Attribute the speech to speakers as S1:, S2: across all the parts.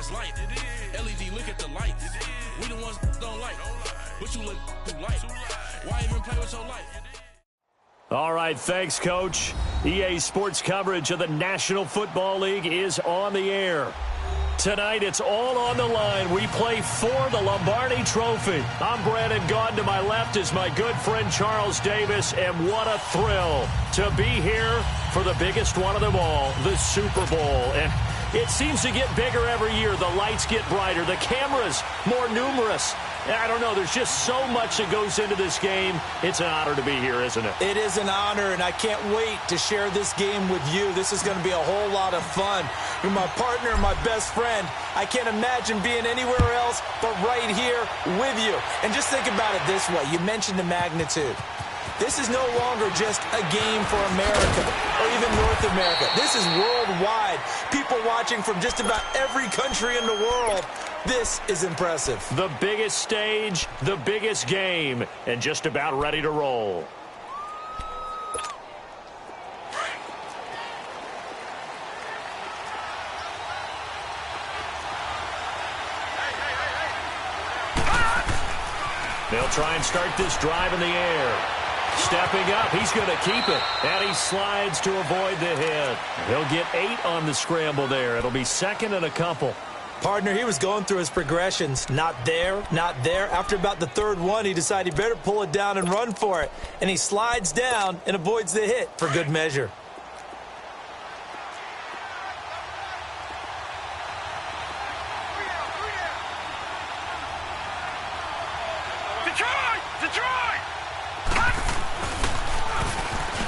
S1: that's light. LED, look at the lights. We the ones don't like. But you look too light. Why even play with your life?
S2: All right, thanks, Coach. EA Sports coverage of the National Football League is on the air. Tonight, it's all on the line. We play for the Lombardi Trophy. I'm Brandon Gotw. To my left is my good friend Charles Davis, and what a thrill to be here for the biggest one of them all, the Super Bowl. And it seems to get bigger every year. The lights get brighter. The cameras more numerous. I don't know. There's just so much that goes into this game. It's an honor to be here, isn't it?
S3: It is an honor, and I can't wait to share this game with you. This is going to be a whole lot of fun. You're my partner, my best friend. I can't imagine being anywhere else but right here with you. And just think about it this way. You mentioned the magnitude. This is no longer just a game for America or even North America. This is worldwide. People watching from just about every country in the world. This is impressive.
S2: The biggest stage, the biggest game, and just about ready to roll. They'll try and start this drive in the air. Stepping up, he's going to keep it. And he slides to avoid the hit. He'll get 8 on the scramble there. It'll be second and a couple.
S3: Partner, he was going through his progressions. Not there, not there. After about the third one, he decided he better pull it down and run for it. And he slides down and avoids the hit for good measure.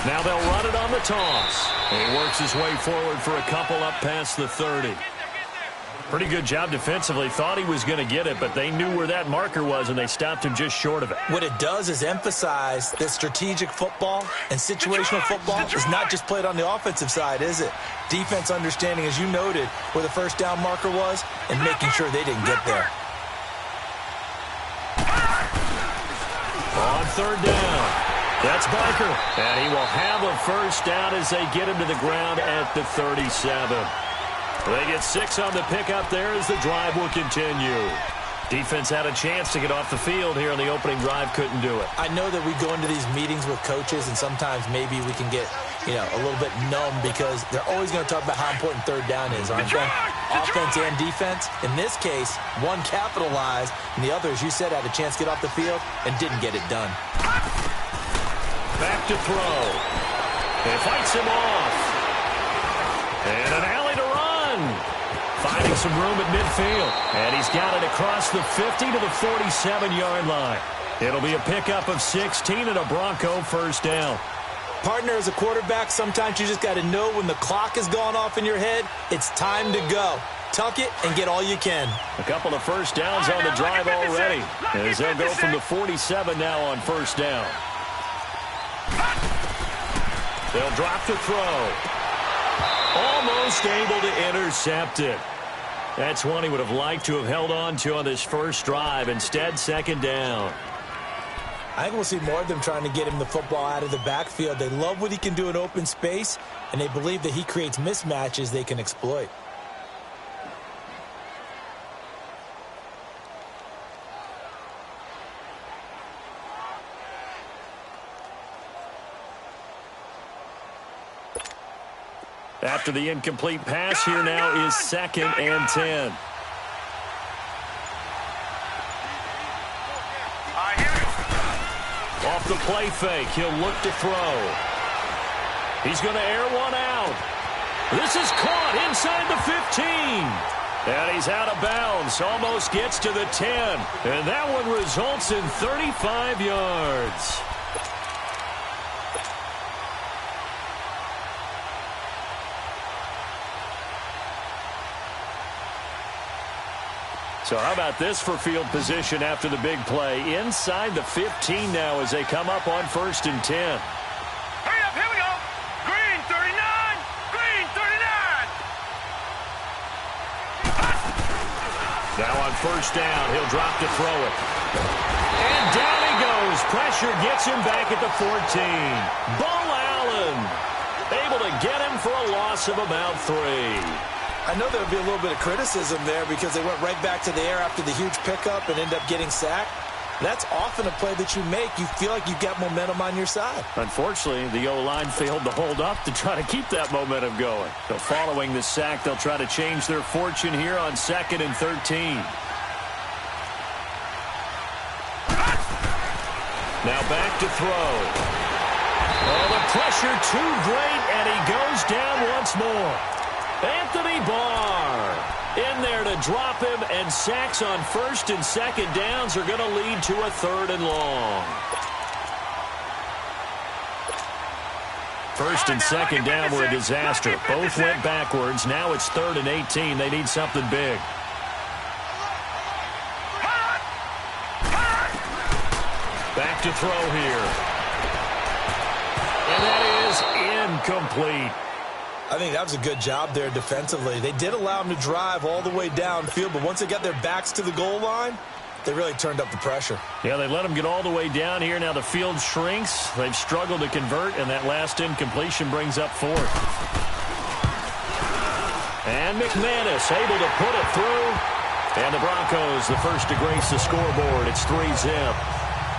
S2: Now they'll run it on the toss. And he works his way forward for a couple up past the 30. Pretty good job defensively. Thought he was going to get it, but they knew where that marker was, and they stopped him just short of it.
S3: What it does is emphasize that strategic football and situational football is not just played on the offensive side, is it? Defense understanding, as you noted, where the first down marker was and making sure they didn't get there.
S2: On third down. That's Barker, and he will have a first down as they get him to the ground at the 37. They get 6 on the pickup there as the drive will continue. Defense had a chance to get off the field here on the opening drive, couldn't do it.
S3: I know that we go into these meetings with coaches, and sometimes maybe we can get, a little bit numb because they're always going to talk about how important third down is, aren't they? Offense and defense. In this case, one capitalized, and the other, as you said, had a chance to get off the field and didn't get it done.
S2: Back to throw. And fights him off. And an alley to run. Finding some room at midfield. And he's got it across the 50 to the 47-yard line. It'll be a pickup of 16 and a Bronco first down.
S3: Partner, as a quarterback, sometimes you just got to know when the clock has gone off in your head, it's time to go. Tuck it and get all you can.
S2: A couple of first downs on the drive already. As they'll go from the 47 now on first down. They'll drop the throw. Almost able to intercept it. That's one he would have liked to have held on to on this first drive. Instead, second down.
S3: I think we'll see more of them trying to get him the football out of the backfield. They love what he can do in open space, and they believe that he creates mismatches they can exploit.
S2: After the incomplete pass, here now is second and 10. Off the play fake, he'll look to throw. He's going to air one out. This is caught inside the 15. And he's out of bounds, almost gets to the 10. And that one results in 35 yards. So how about this for field position after the big play? Inside the 15 now as they come up on first and 10.
S4: Hurry up, here we go. Green 39, green 39.
S2: Now on first down, he'll drop to throw it. And down he goes. Pressure gets him back at the 14. Bo Allen able to get him for a loss of about 3.
S3: I know there would be a little bit of criticism there because they went right back to the air after the huge pickup and end up getting sacked. That's often a play that you make. You feel like you've got momentum on your side.
S2: Unfortunately, the O-line failed to hold up to try to keep that momentum going. So following the sack, they'll try to change their fortune here on 2nd and 13. Now back to throw. Oh, the pressure too great, and he goes down once more. Anthony Barr in there to drop him, and sacks on 1st and 2nd downs are going to lead to a 3rd and long. 1st and 2nd down were a disaster. Both went backwards. Now it's 3rd and 18. They need something big. Back to throw here. And that is incomplete.
S3: I think that was a good job there defensively. They did allow them to drive all the way downfield, but once they got their backs to the goal line, they really turned up the pressure.
S2: Yeah, they let them get all the way down here. Now the field shrinks. They've struggled to convert, and that last incompletion brings up 4th. And McManus able to put it through. And the Broncos, the first to grace the scoreboard. It's 3-zip.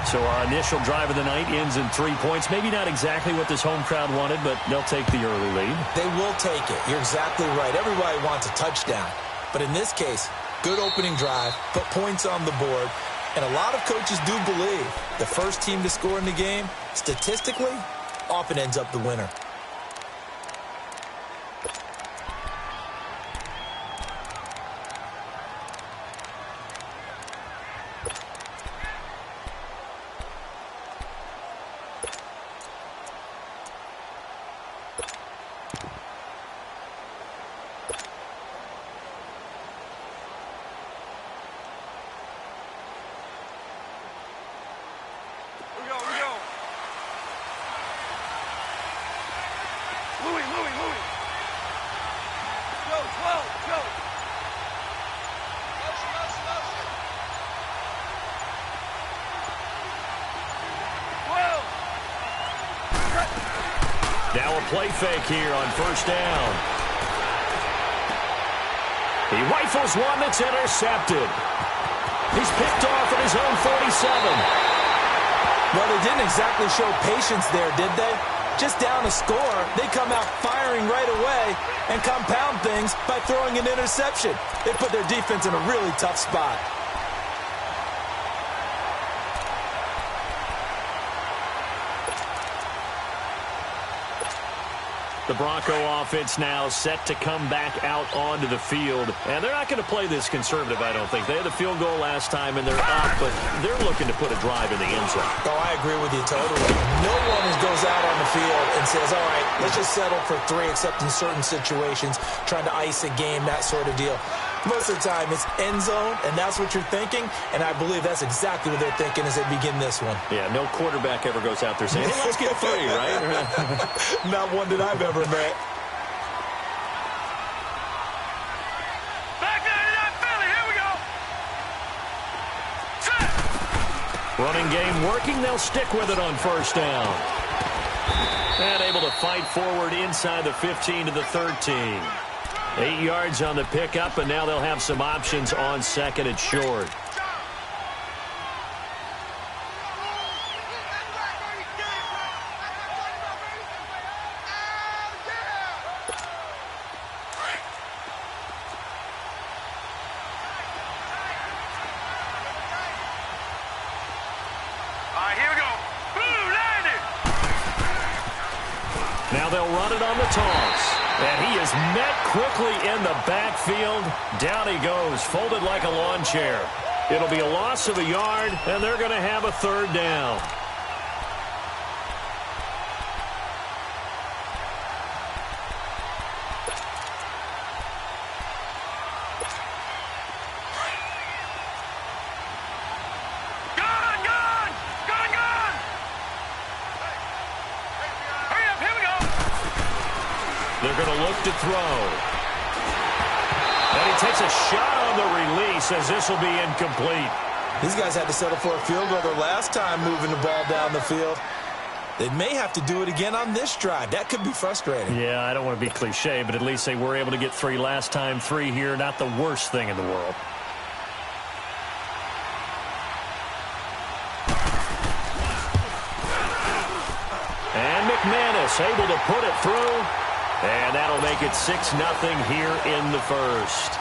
S2: So our initial drive of the night ends in 3 points. Maybe not exactly what this home crowd wanted, but they'll take the early lead.
S3: They will take it. You're exactly right. Everybody wants a touchdown. But in this case, good opening drive, put points on the board, and a lot of coaches do believe the first team to score in the game, statistically, often ends up the winner.
S2: Now a play fake here on 1st down. He rifles one that's intercepted. He's picked off at his own 47.
S3: Well, they didn't exactly show patience there, did they? Just down a score, they come out firing right away and compound things by throwing an interception. They put their defense in a really tough spot.
S2: The Bronco offense now set to come back out onto the field. And they're not going to play this conservative, I don't think. They had the field goal last time, and they're up, but they're looking to put a drive in the end zone.
S3: Oh, I agree with you totally. No one goes out on the field and says, all right, let's just settle for 3, except in certain situations, trying to ice a game, that sort of deal. Most of the time, it's end zone, and that's what you're thinking, and I believe that's exactly what they're thinking as they begin this one.
S2: Yeah, no quarterback ever goes out there saying, hey, let's get 3, right?
S3: Not one that I've ever met.
S4: Back 99 Philly, here we go. Set.
S2: Running game working. They'll stick with it on 1st down. And able to fight forward inside the 15 to the 13. 8 yards on the pickup, and now they'll have some options on 2nd and short.
S4: All right, here we go. Boom, landed.
S2: Now they'll run it on the toss. And he is met quickly in the backfield. Down he goes, folded like a lawn chair. It'll be a loss of a yard, and they're going to have a 3rd down. They're going to look to throw. And he takes a shot on the release as this will be incomplete.
S3: These guys had to settle for a field goal their last time moving the ball down the field. They may have to do it again on this drive. That could be frustrating.
S2: Yeah, I don't want to be cliche, but at least they were able to get 3 last time. 3 here, not the worst thing in the world. And McManus able to put it through. And that'll make it 6-0 here in the first.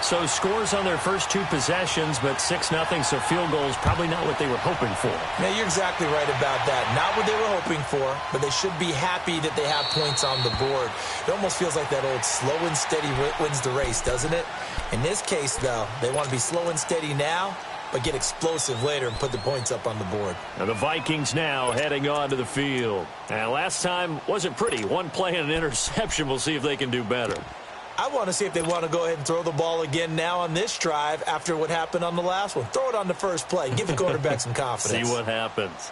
S2: So scores on their first 2 possessions, but 6-0, so field goals probably not what they were hoping for.
S3: Yeah, you're exactly right about that. Not what they were hoping for, but they should be happy that they have points on the board. It almost feels like that old slow and steady wins the race, doesn't it? In this case, though, they want to be slow and steady now, but get explosive later and put the points up on the board.
S2: Now the Vikings now heading onto the field. And last time wasn't pretty. 1 play and an interception. We'll see if they can do better.
S3: I want to see if they want to go ahead and throw the ball again now on this drive after what happened on the last one. Throw it on the first play. Give the quarterback some confidence.
S2: See what happens.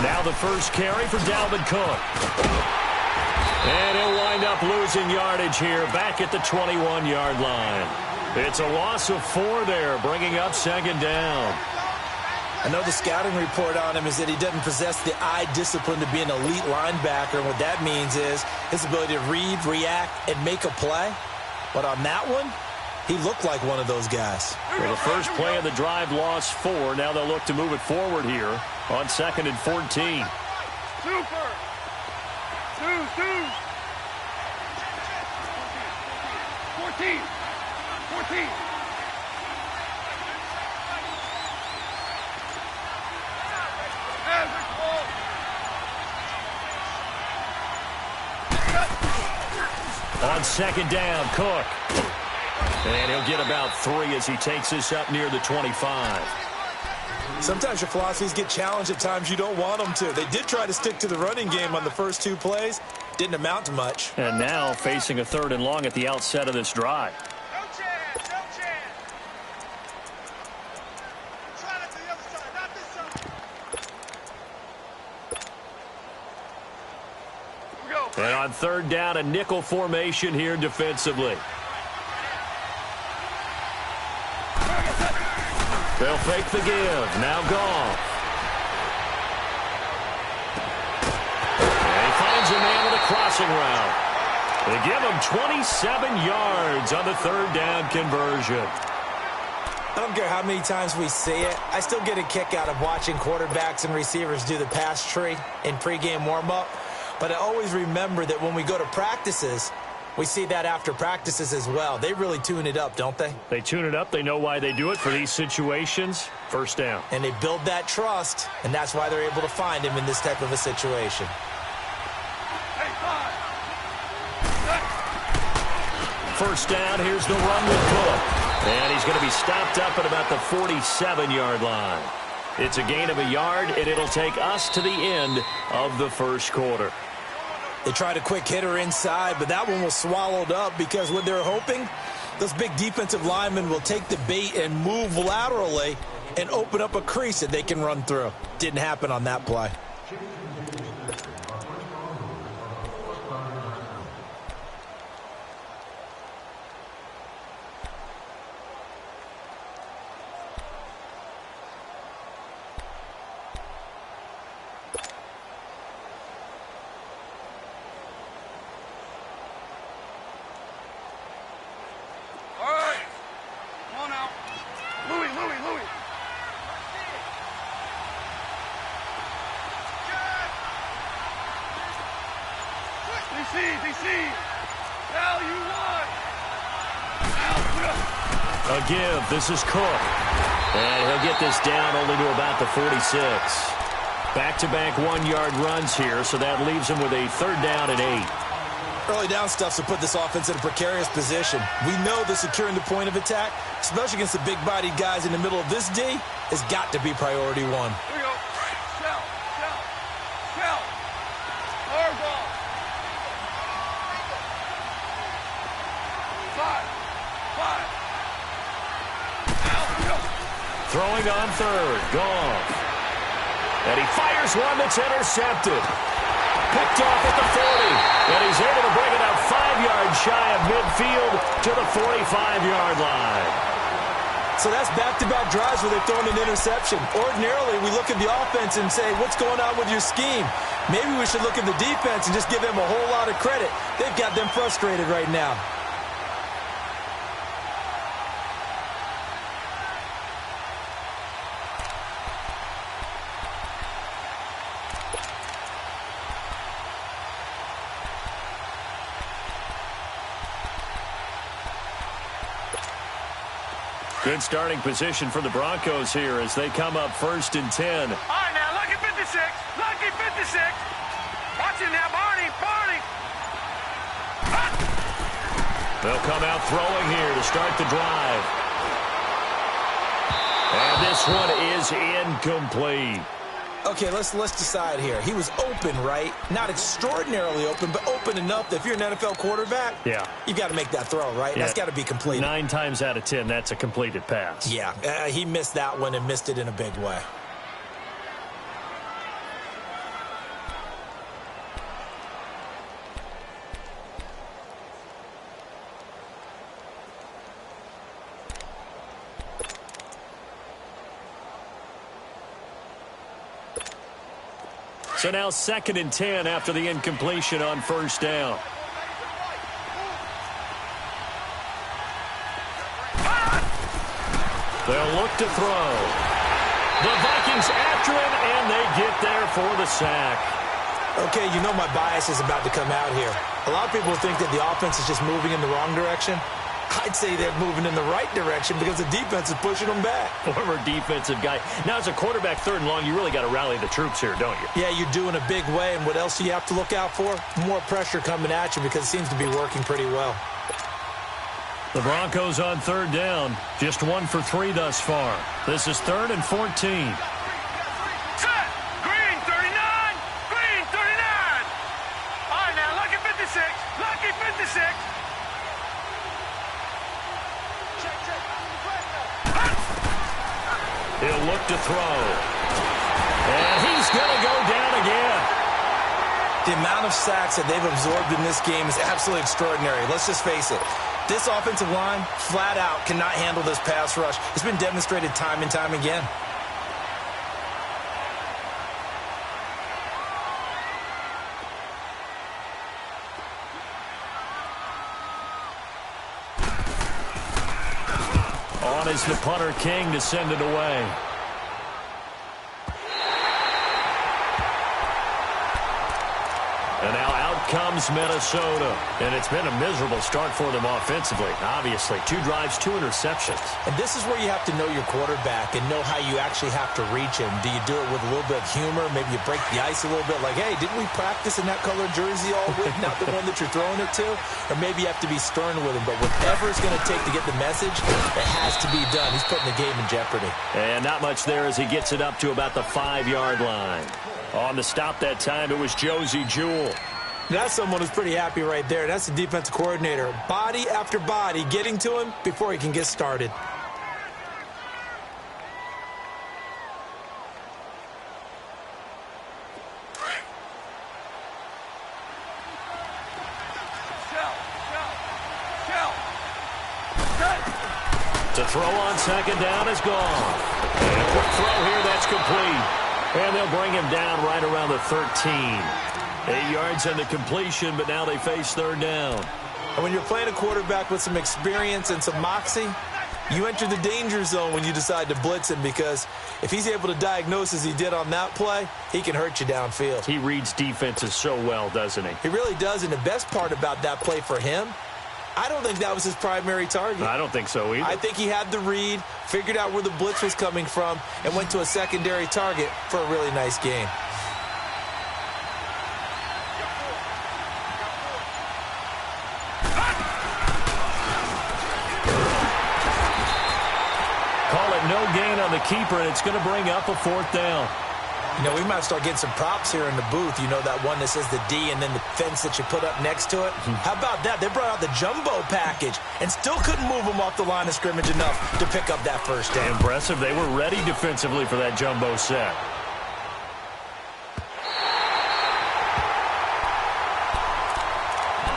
S2: Now the first carry for Dalvin Cook. And he'll wind up losing yardage here back at the 21-yard line. It's a loss of 4 there, bringing up 2nd down.
S3: I know the scouting report on him is that he doesn't possess the eye discipline to be an elite linebacker. And what that means is his ability to read, react, and make a play. But on that one, he looked like one of those guys.
S2: Well, the first play of the drive lost 4. Now they'll look to move it forward here on 2nd and 14.
S4: Super. 2. 14.
S2: On 2nd down, Cook. And he'll get about 3 as he takes this up near the 25.
S3: Sometimes your philosophies get challenged at times you don't want them to. They did try to stick to the running game on the first 2 plays. Didn't amount to much.
S2: And now facing a 3rd and long at the outset of this drive.
S4: No chance. No chance. Try that to the other side, not this side. Here we go.
S2: And on 3rd down, a nickel formation here defensively. They'll fake the give. Now Gotw. And he finds a man with a crossing route. They give him 27 yards on the 3rd down conversion.
S3: I don't care how many times we see it. I still get a kick out of watching quarterbacks and receivers do the pass tree in pregame warm-up. But I always remember that when we go to practices, we see that after practices as well. They really tune it up, don't they?
S2: They tune it up. They know why they do it for these situations. 1st down.
S3: And they build that trust, and that's why they're able to find him in this type of a situation.
S4: Hey, 5.
S2: 1st down. Here's the run with Cook. And he's going to be stopped up at about the 47-yard line. It's a gain of a yard, and it'll take us to the end of the first quarter.
S3: They tried a quick hitter inside, but that one was swallowed up because what they're hoping, those big defensive linemen will take the bait and move laterally and open up a crease that they can run through. Didn't happen on that play.
S2: A give. This is Cook. And he'll get this down only to about the 46. Back-to-back 1-yard runs here, so that leaves him with a 3rd down and 8.
S3: Early down stuff to put this offense in a precarious position. We know that securing the point of attack, especially against the big-bodied guys in the middle of this D, has got to be priority 1.
S4: Here we go. Shell. Hard ball. 5.
S2: Throwing on 3rd. Gotw. And he fires one that's intercepted. Picked off at the 40. And he's able to bring it out 5 yards shy of midfield to the 45-yard line.
S3: So that's back-to-back drives where they're throwing an interception. Ordinarily, we look at the offense and say, what's going on with your scheme? Maybe we should look at the defense and just give them a whole lot of credit. They've got them frustrated right now.
S2: Good starting position for the Broncos here as they come up 1st and 10.
S4: All right, now, lucky 56. Lucky 56. Watch it now, Barney. Barney.
S2: They'll come out throwing here to start the drive. And this one is incomplete.
S3: Okay, let's decide here. He was open, right? Not extraordinarily open, but open enough that if you're an NFL quarterback,
S2: yeah,
S3: you've got to make that throw, right? Yeah. That's got to be completed.
S2: 9 times out of 10, that's a completed pass.
S3: Yeah, he missed that one and missed it in a big way.
S2: So now 2nd and 10 after the incompletion on 1st down. They'll look to throw. The Vikings after him, and they get there for the sack.
S3: Okay, you know my bias is about to come out here. A lot of people think that the offense is just moving in the wrong direction. I'd say they're moving in the right direction because the defense is pushing them back.
S2: Former defensive guy. Now, as a quarterback 3rd and long, you really got to rally the troops here, don't you?
S3: Yeah, you do in a big way. And what else do you have to look out for? More pressure coming at you because it seems to be working pretty well.
S2: The Broncos on 3rd down. Just 1 for 3 thus far. This is 3rd and 14.
S4: Set. Green 39. Green 39. All right, now, lucky 56. Lucky 56.
S2: He'll look to throw. And he's going to go down again.
S3: The amount of sacks that they've absorbed in this game is absolutely extraordinary. Let's just face it. This offensive line, flat out, cannot handle this pass rush. It's been demonstrated time and time again.
S2: On is the punter, King, to send it away. And now out comes Minnesota. And it's been a miserable start for them offensively, obviously. 2 drives, 2 interceptions.
S3: And this is where you have to know your quarterback and know how you actually have to reach him. Do you do it with a little bit of humor? Maybe you break the ice a little bit like, hey, didn't we practice in that colored jersey all week? Not the one that you're throwing it to? Or maybe you have to be stern with him. But whatever it's going to take to get the message, it has to be done. He's putting the game in jeopardy.
S2: And not much there as he gets it up to about the 5-yard line. On the stop that time, it was Josie Jewell.
S3: That's someone who's pretty happy right there. That's the defensive coordinator. Body after body getting to him before he can get started.
S2: To throw on 2nd down is gone. And a quick throw here, that's complete. And they'll bring him down right around the 13. 8 yards on the completion, but now they face 3rd down.
S3: And when you're playing a quarterback with some experience and some moxie, you enter the danger zone when you decide to blitz him, because if he's able to diagnose as he did on that play, he can hurt you downfield.
S2: He reads defenses so well, doesn't he?
S3: He really does, and the best part about that play for him, I don't think that was his primary target.
S2: I don't think so either.
S3: I think he had the read, figured out where the blitz was coming from, and went to a secondary target for a really nice gain.
S2: Call it no gain on the keeper, and it's going to bring up a 4th down.
S3: You know, we might start getting some props here in the booth. You know, that one that says the D and then the fence that you put up next to it. How about that? They brought out the jumbo package and still couldn't move them off the line of scrimmage enough to pick up that 1st down.
S2: Impressive. They were ready defensively for that jumbo set.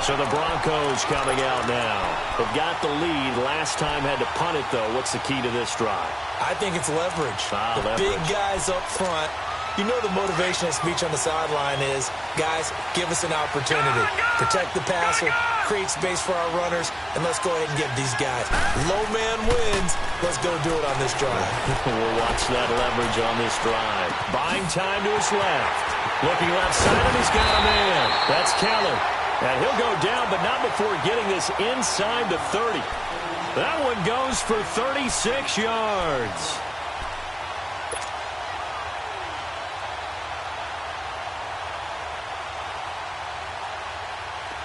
S2: So the Broncos coming out now. They've got the lead. Last time had to punt it, though. What's the key to this drive?
S3: I think it's leverage. The big guys up front. You know the motivational speech on the sideline is, guys, give us an opportunity. Protect the passer, create space for our runners, and let's go ahead and get these guys. Low man wins. Let's go do it on this drive.
S2: We'll watch that leverage on this drive. Buying time to his left. Looking left side, and he's got a man. That's Keller. And he'll go down, but not before getting this inside the 30. That one goes for 36 yards.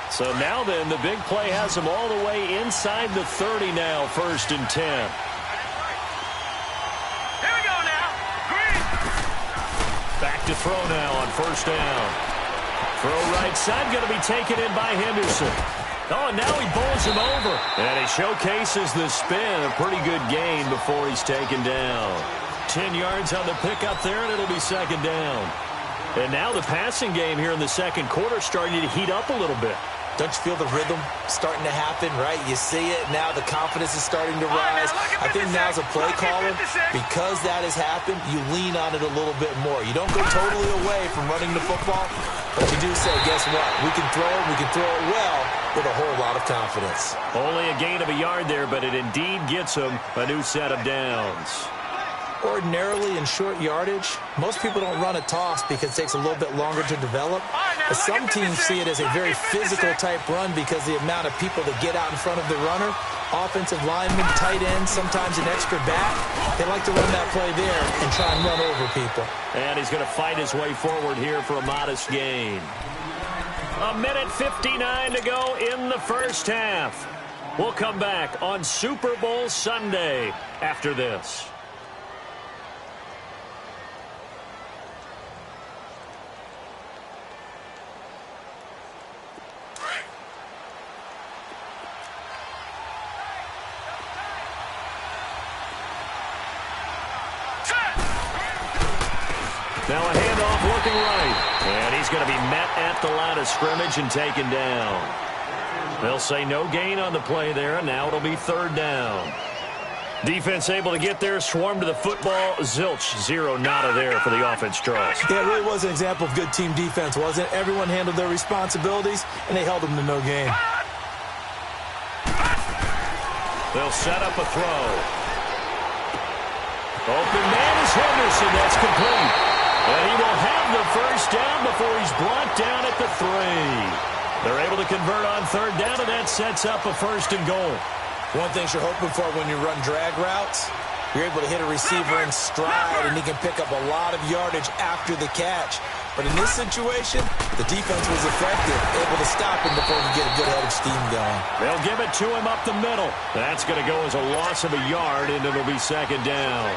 S2: So now then, the big play has him all the way inside the 30 now, 1st and 10.
S4: Here we go now. Green.
S2: Back to throw now on 1st down. Throw right side, going to be taken in by Henderson. Oh, and now he bowls him over. And he showcases the spin. A pretty good gain before he's taken down. 10 yards on the pickup there, and it'll be 2nd down. And now the passing game here in the 2nd quarter starting to heat up a little bit.
S3: Don't you feel the rhythm starting to happen, right? You see it. Now the confidence is starting to rise. I think now as a play caller, because that has happened, you lean on it a little bit more. You don't go totally away from running the football, but you do say, guess what? We can throw it. We can throw it well with a whole lot of confidence.
S2: Only a gain of a yard there, but it indeed gets him a new set of downs.
S3: Ordinarily in short yardage, most people don't run a toss because it takes a little bit longer to develop. But some teams see it as a very physical type run because the amount of people that get out in front of the runner, offensive linemen, tight ends, sometimes an extra back, they like to run that play there and try and run over people.
S2: And he's going to fight his way forward here for a modest gain. 1:59 to go in the 1st half. We'll come back on Super Bowl Sunday after this. Now a handoff looking right. And he's going to be met at the line of scrimmage and taken down. They'll say no gain on the play there, and now it'll be 3rd down. Defense able to get there, swarm to the football. Zilch, 0 nada there for the offense draws.
S3: Yeah, it really was an example of good team defense, wasn't it? Everyone handled their responsibilities, and they held them to no gain.
S2: They'll set up a throw. Open man is Henderson. That's complete. And he will have the 1st down before he's brought down at the 3. They're able to convert on 3rd down, and that sets up a 1st and goal.
S3: One thing you're hoping for when you run drag routes, you're able to hit a receiver in stride, and he can pick up a lot of yardage after the catch. But in this situation, the defense was effective, able to stop him before he get a good head of steam going.
S2: They'll give it to him up the middle. That's going to go as a loss of a yard, and it'll be 2nd down.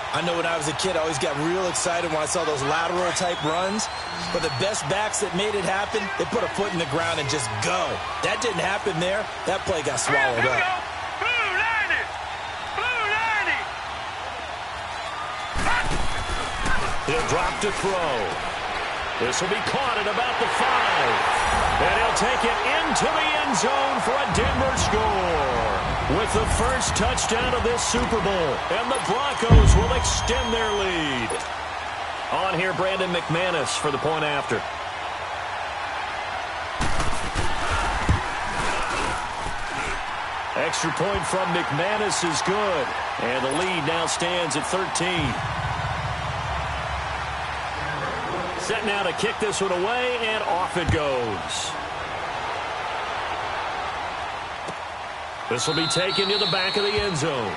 S3: I know when I was a kid, I always got real excited when I saw those lateral-type runs. But the best backs that made it happen, they put a foot in the ground and just go. That didn't happen there. That play got swallowed up.
S4: Blue 90! Blue 90!
S2: He'll drop to throw. This will be caught at about the 5. And he'll take it into the end zone for a Denver score. With the 1st touchdown of this Super Bowl. And the Broncos will extend their lead. On here, Brandon McManus for the point after. Extra point from McManus is good. And the lead now stands at 13. Set now to kick this one away, and off it goes. This will be taken to the back of the end zone.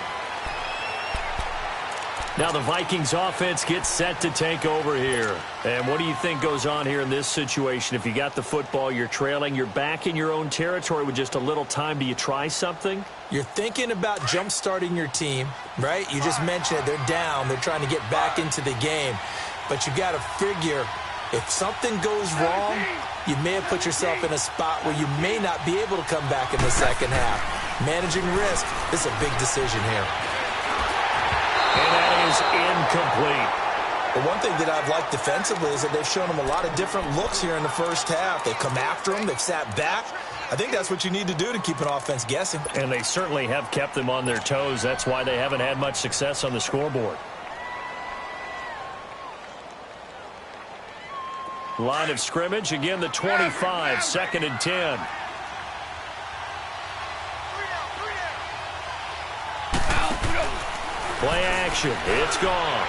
S2: Now the Vikings offense gets set to take over here. And what do you think goes on here in this situation? If you got the football, you're trailing, you're back in your own territory with just a little time. Do you try something?
S3: You're thinking about jump-starting your team, right? You just mentioned it. They're down. They're trying to get back into the game. But you got to figure, if something goes wrong, you may have put yourself in a spot where you may not be able to come back in the 2nd half. Managing risk is a big decision here.
S2: And that is incomplete.
S3: But one thing that I've liked defensively is that they've shown them a lot of different looks here in the first half. They've come after them. They've sat back. I think that's what you need to do to keep an offense guessing.
S2: And they certainly have kept them on their toes. That's why they haven't had much success on the scoreboard. Line of scrimmage, again the 25, 2nd and 10. Play action, it's gone.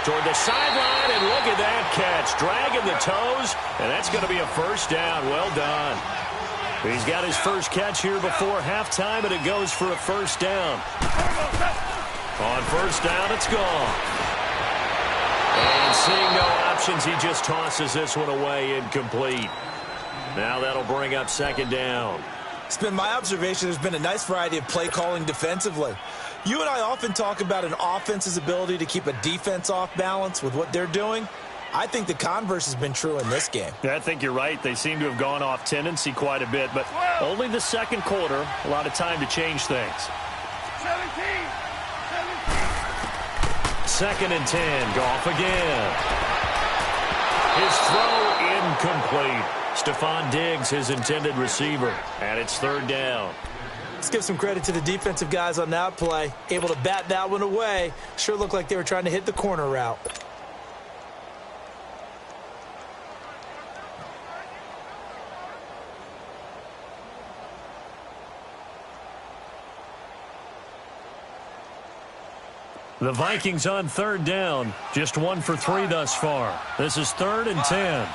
S2: Toward the sideline, and look at that catch. Dragging the toes, and that's going to be a first down. Well done. He's got his first catch here before halftime, and it goes for a first down. On first down, it's gone. And seeing no options, he just tosses this one away, incomplete. Now that'll bring up 2nd down.
S3: It's been my observation there's been a nice variety of play calling defensively. You and I often talk about an offense's ability to keep a defense off balance with what they're doing. I think the converse has been true in this game.
S2: Yeah, I think you're right. They seem to have gone off tendency quite a bit, but only the second quarter, a lot of time to change things. 2nd and 10, Goff again. His throw incomplete. Stephon Diggs, his intended receiver, and it's 3rd down.
S3: Let's give some credit to the defensive guys on that play. Able to bat that one away. Sure looked like they were trying to hit the corner route.
S2: The Vikings on 3rd down. Just 1 for 3 thus far. This is 3rd and 10.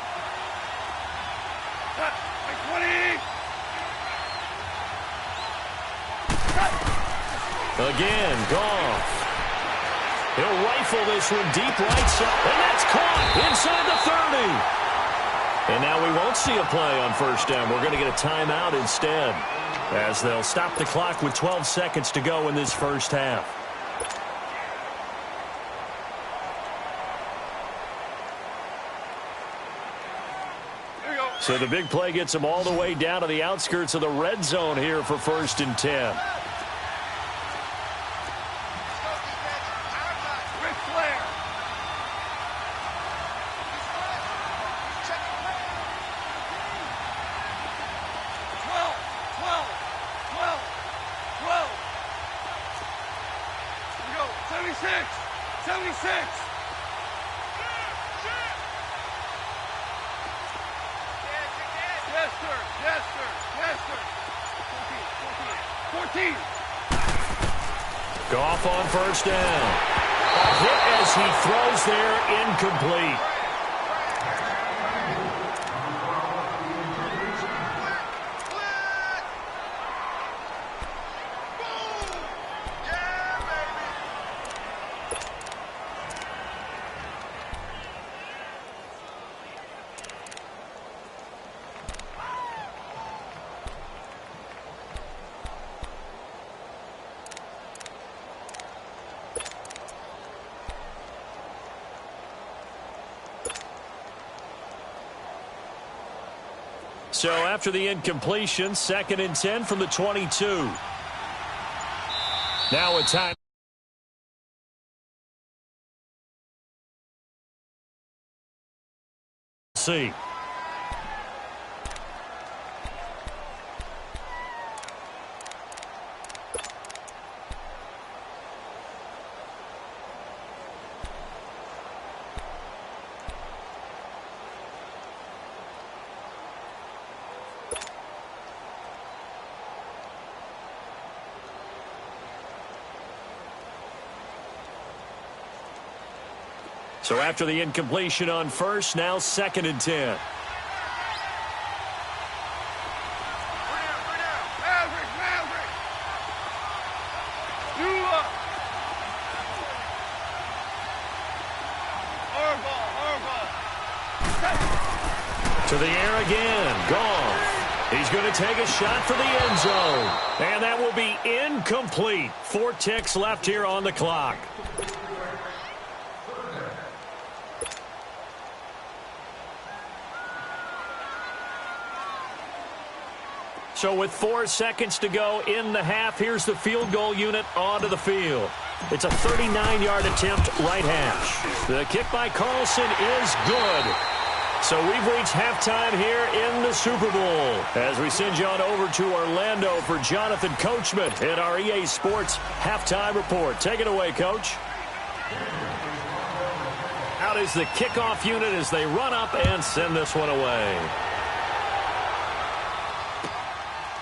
S2: Again, Goff. He'll rifle this one deep right side, and that's caught inside the 30. And now we won't see a play on first down. We're going to get a timeout instead, as they'll stop the clock with 12 seconds to go in this first half. So the big play gets them all the way down to the outskirts of the red zone here for 1st and 10. Goff on first down. A hit as he throws there, incomplete. So after the incompletion, 2nd and 10 from the 22. Now a time. See. So after the incompletion on first, now 2nd and 10. To the air again, Goff. He's going to take a shot for the end zone. And that will be incomplete. 4 ticks left here on the clock. So with 4 seconds to go in the half, here's the field goal unit onto the field. It's a 39-yard attempt, right hash. The kick by Carlson is good. So we've reached halftime here in the Super Bowl. As we send you on over to Orlando for Jonathan Coachman in our EA Sports Halftime Report. Take it away, Coach. Out is the kickoff unit as they run up and send this one away.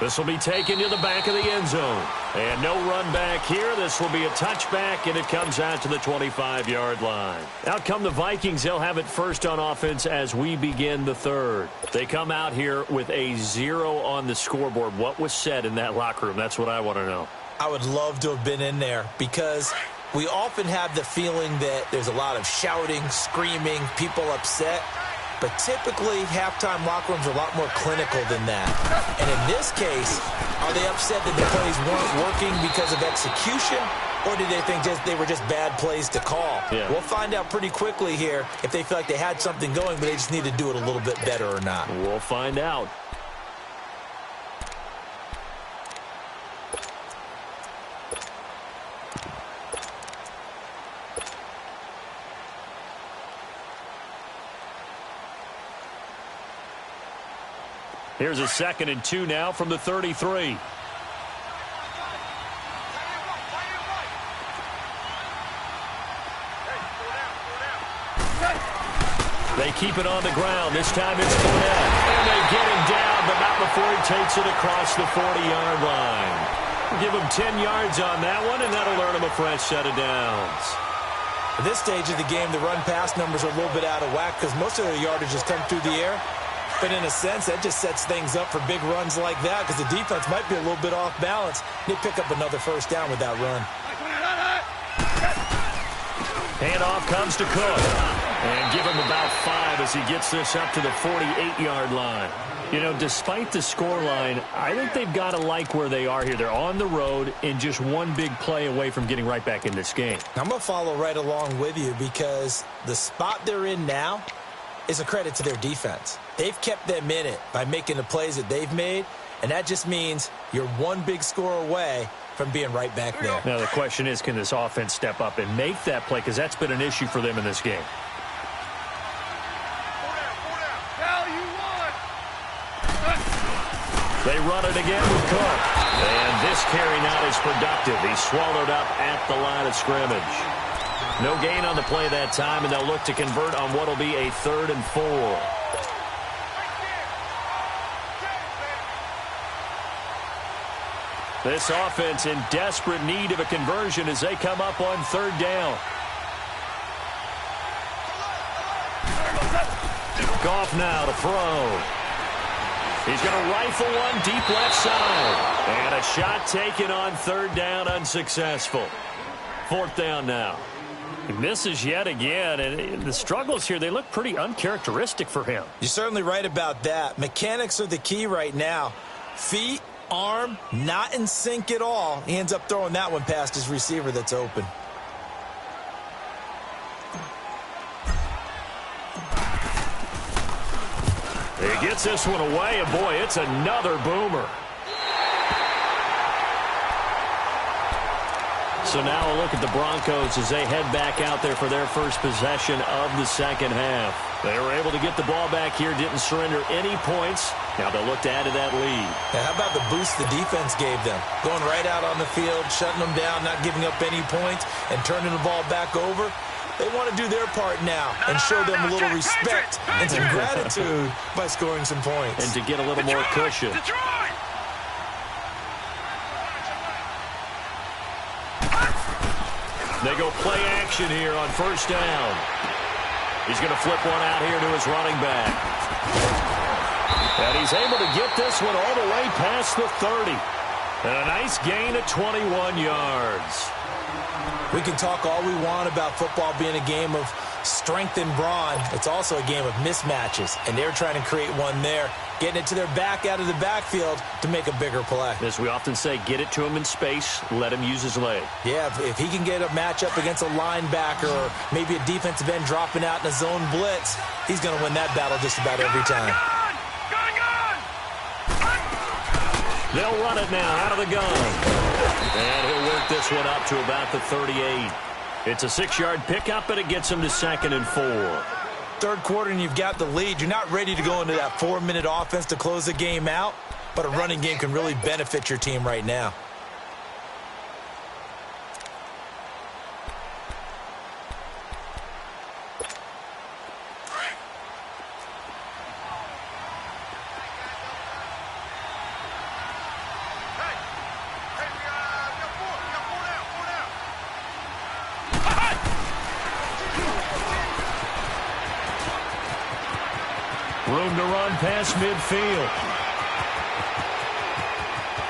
S2: This will be taken to the back of the end zone. And no run back here. This will be a touchback, and it comes out to the 25-yard line. Out come the Vikings. They'll have it first on offense as we begin the third. They come out here with a 0 on the scoreboard. What was said in that locker room? That's what I want to know.
S3: I would love to have been in there because we often have the feeling that there's a lot of shouting, screaming, people upset. But typically, halftime locker rooms are a lot more clinical than that. And in this case, are they upset that the plays weren't working because of execution? Or do they think they were just bad plays to call?
S2: Yeah.
S3: We'll find out pretty quickly here if they feel like they had something going, but they just need to do it a little bit better or not.
S2: We'll find out. Here's a 2nd and 2 now from the 33. They keep it on the ground. This time it's Gotw. And they get him down, but not before he takes it across the 40-yard line. Give him 10 yards on that one, and that'll earn him a fresh set of downs.
S3: At this stage of the game, the run-pass numbers are a little bit out of whack because most of their yardage has come through the air. But in a sense, that just sets things up for big runs like that because the defense might be a little bit off balance. They pick up another first down with that run.
S2: Handoff comes to Cook. And give him about 5 as he gets this up to the 48-yard line. You know, despite the scoreline, I think they've got to like where they are here. They're on the road and just one big play away from getting right back in this game.
S3: I'm going to follow right along with you because the spot they're in now is a credit to their defense. They've kept them in it by making the plays that they've made, and that just means you're one big score away from being right back there.
S2: Now the question is, can this offense step up and make that play? Because that's been an issue for them in this game. They run it again with Cook. And this carry not as productive. He's swallowed up at the line of scrimmage. No gain on the play that time, and they'll look to convert on what will be a 3rd and 4. This offense in desperate need of a conversion as they come up on 3rd down. Gotw now to throw. He's going to rifle one deep left side. And a shot taken on 3rd down, unsuccessful. 4th down now. He misses yet again, and the struggles here, they look pretty uncharacteristic for him.
S3: You're certainly right about that. Mechanics are the key right now. Feet, arm, not in sync at all. He ends up throwing that one past his receiver that's open.
S2: He gets this one away, and boy, it's another boomer. So now a look at the Broncos as they head back out there for their first possession of the 2nd half. They were able to get the ball back here, didn't surrender any points. Now they'll look to add to that lead.
S3: Now, how about the boost the defense gave them? Going right out on the field, shutting them down, not giving up any points, and turning the ball back over. They want to do their part now and show them a little respect and some gratitude by scoring some points.
S2: And to get a little more cushion. They go play action here on 1st down. He's going to flip one out here to his running back. And he's able to get this one all the way past the 30. And a nice gain of 21 yards.
S3: We can talk all we want about football being a game of strength and brawn. It's also a game of mismatches, and they're trying to create one there, getting it to their back out of the backfield to make a bigger play.
S2: As we often say, get it to him in space, let him use his leg.
S3: Yeah, if he can get a matchup against a linebacker or maybe a defensive end dropping out in a zone blitz, he's going to win that battle just about every time.
S2: They'll run it now out of the gun. And he'll work this one up to about the 38. It's a 6-yard pickup, and it gets him to 2nd and 4.
S3: Third quarter, and you've got the lead. You're not ready to go into that 4-minute offense to close the game out, but a running game can really benefit your team right now.
S2: Room to run past midfield.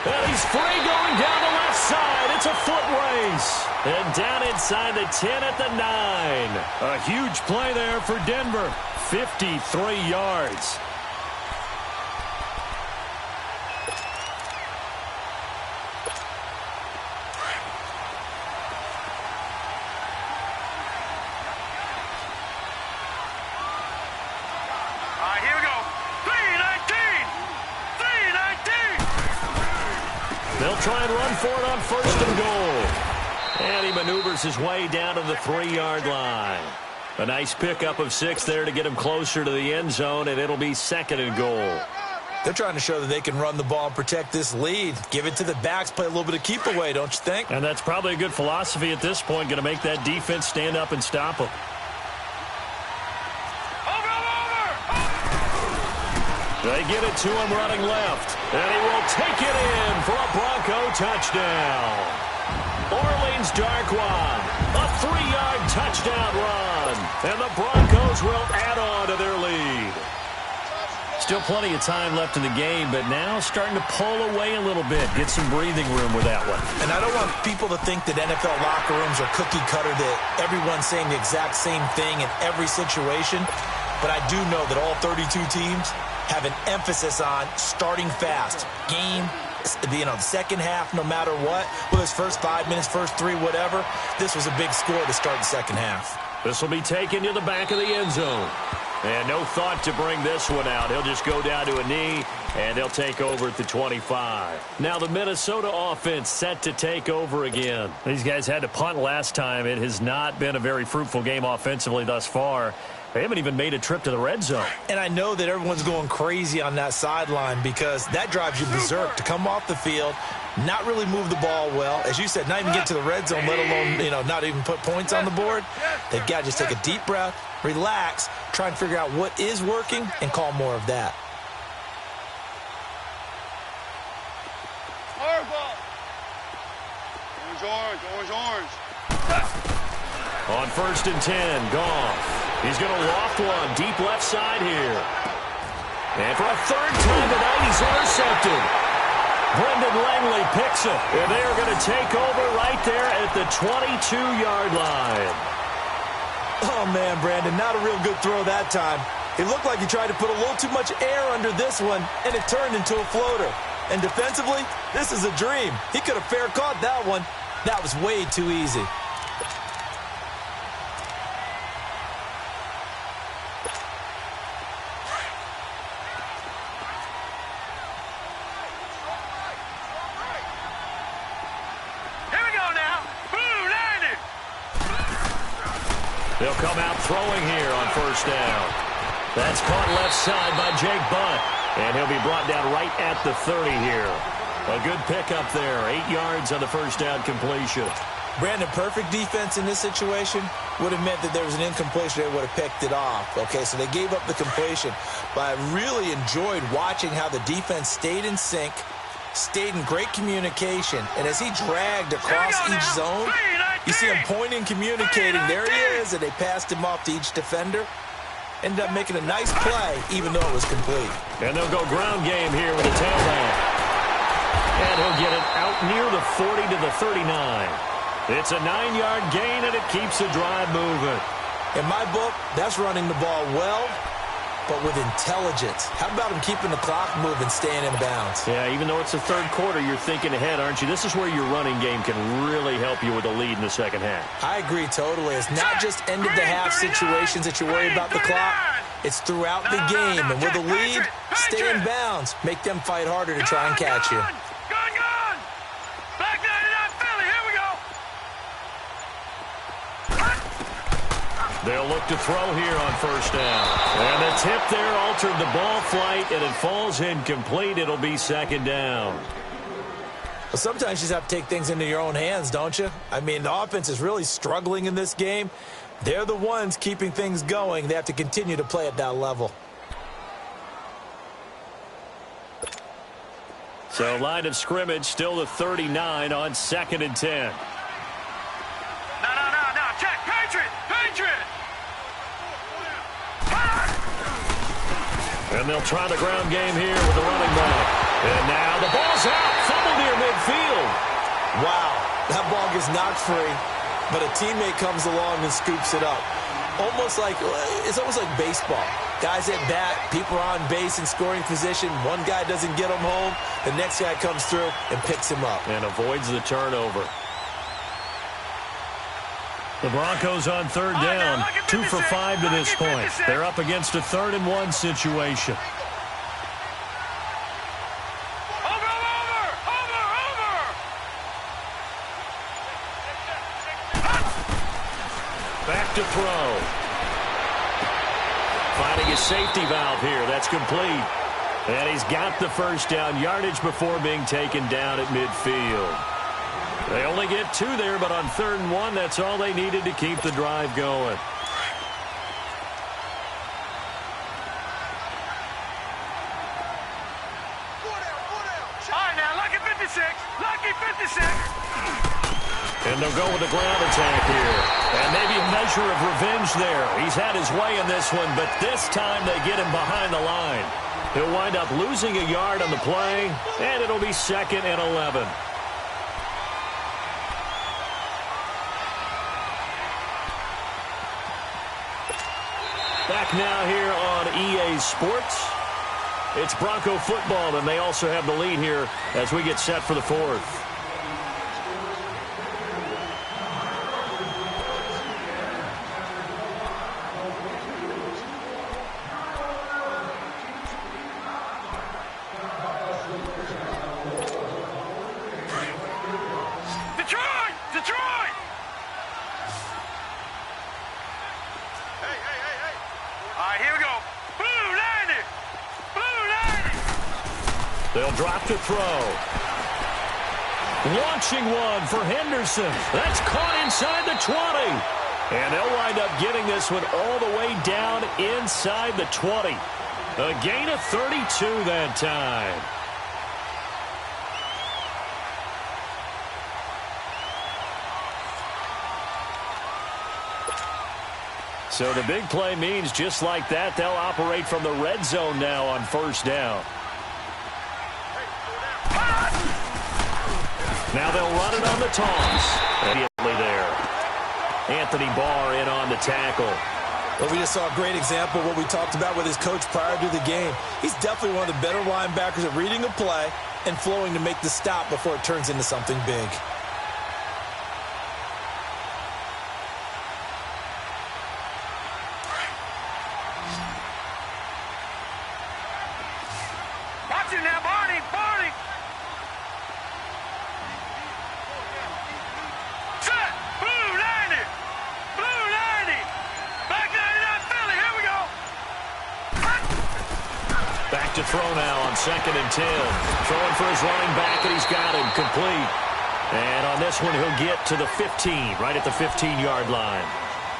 S2: And he's free going down the left side. It's a foot race. And down inside the 10 at the 9. A huge play there for Denver. 53 yards. They'll try and run for it on 1st and goal. And he maneuvers his way down to the 3-yard line. A nice pickup of 6 there to get him closer to the end zone, and it'll be 2nd and goal.
S3: They're trying to show that they can run the ball and protect this lead. Give it to the backs, play a little bit of keep away, don't you think?
S2: And that's probably a good philosophy at this point, going to make that defense stand up and stop them. They get it to him running left. And he will take it in for a Bronco touchdown. Orleans Darkwan, a 3-yard touchdown run. And the Broncos will add on to their lead. Still plenty of time left in the game, but now starting to pull away a little bit. Get some breathing room with that one.
S3: And I don't want people to think that NFL locker rooms are cookie cutter, that everyone's saying the exact same thing in every situation. But I do know that all 32 teams have an emphasis on starting fast. Game, the second half, no matter what, whether it's first 5 minutes, first 3, whatever, this was a big score to start the second half.
S2: This will be taken to the back of the end zone. And no thought to bring this one out. He'll just go down to a knee, and they'll take over at the 25. Now the Minnesota offense set to take over again. These guys had to punt last time. It has not been a very fruitful game offensively thus far. They haven't even made a trip to the red zone.
S3: And I know that everyone's going crazy on that sideline because that drives you berserk to come off the field, not really move the ball well. As you said, not even get to the red zone, let alone, not even put points on the board. They've got to just take a deep breath, relax, try and figure out what is working, and call more of that.
S4: Orange.
S2: On 1st and 10, Gotw. He's going to loft one deep left side here. And for a 3rd time tonight, he's intercepted. Brendan Langley picks it. And they are going to take over right there at the 22-yard line.
S3: Oh, man, Brandon, not a real good throw that time. It looked like he tried to put a little too much air under this one, and it turned into a floater. And defensively, this is a dream. He could have fair caught that one. That was way too easy.
S2: They'll come out throwing here on 1st down. That's caught left side by Jake Butt. And he'll be brought down right at the 30 here. A good pickup there. 8 yards on the 1st down completion.
S3: Brandon, perfect defense in this situation would have meant that there was an incompletion. They would have picked it off. Okay, so they gave up the completion. But I really enjoyed watching how the defense stayed in sync, stayed in great communication. And as he dragged across each zone, you see him pointing, communicating. There he is, and they passed him off to each defender. Ended up making a nice play, even though it was complete.
S2: And they'll go ground game here with a tailback. And he'll get it out near the 40 to the 39. It's a 9-yard gain, and it keeps the drive moving.
S3: In my book, that's running the ball well, but with intelligence. How about him keeping the clock moving, staying in bounds?
S2: Yeah, even though it's the 3rd quarter, you're thinking ahead, aren't you? This is where your running game can really help you with a lead in the second half.
S3: I agree totally. It's not just end-of-the-half situations that you worry about the clock. It's throughout the game. And with a lead, stay in bounds. Make them fight harder to try and catch you.
S2: They'll look to throw here on first down. And the tip there altered the ball flight, and it falls incomplete. It'll be second down.
S3: Well, sometimes you just have to take things into your own hands, don't you? I mean, the offense is really struggling in this game. They're the ones keeping things going. They have to continue to play at that level.
S2: So line of scrimmage still to 39 on 2nd and 10.
S4: No. Check. Patriot.
S2: And they'll try the ground game here with the running back. And now the ball's out. Fumble near midfield.
S3: Wow. That ball gets knocked free, but a teammate comes along and scoops it up. It's almost like baseball. Guys at bat, people are on base in scoring position. One guy doesn't get him home. The next guy comes through and picks him up.
S2: And avoids the turnover. The Broncos on third down. 2 for 5 to this point. They're up against a 3rd and 1 situation. Back to throw. Finding his safety valve here. That's complete. And he's got the first down yardage before being taken down at midfield. They only get 2 there, but on 3rd and 1, that's all they needed to keep the drive going.
S4: All right, now, lucky 56.
S2: And they'll go with the ground attack here. And maybe a measure of revenge there. He's had his way in this one, but this time they get him behind the line. He'll wind up losing a yard on the play, and it'll be 2nd and 11. Back now here on EA Sports. It's Bronco football, and they also have the lead here as we get set for the 4th.
S4: Detroit! Hey. All right, here we go. Blue 90!
S2: They'll drop to throw. Launching one for Henderson. That's caught inside the 20. And they'll wind up getting this one all the way down inside the 20. A gain of 32 that time. So the big play means just like that, they'll operate from the red zone now on first down. Now they'll run it on the toss. Immediately there. Anthony Barr in on the tackle.
S3: Well, we just saw a great example of what we talked about with his coach prior to the game. He's definitely one of the better linebackers at reading a play and flowing to make the stop before it turns into something big.
S4: Watch it now, Barney! Set! Blue 90! Back 99 Philly, here we go!
S2: Back to throw now on 2nd and 10. Throwing for his running back, and he's got him complete. And on this one, he'll get to the 15, right at the 15-yard line.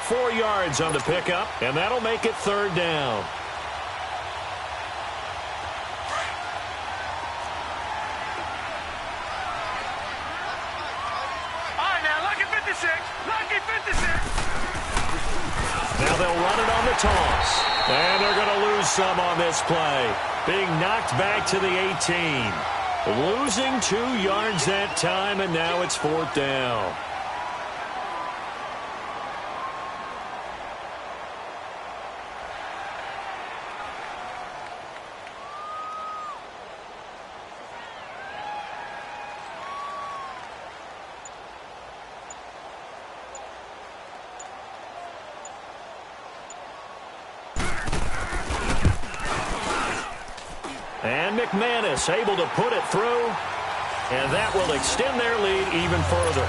S2: 4 yards on the pickup, and that'll make it 3rd down.
S4: Lucky 56!
S2: Now they'll run it on the toss. And they're going to lose some on this play. Being knocked back to the 18. Losing 2 yards that time, and now it's 4th down. And McManus able to put it through, and that will extend their lead even further.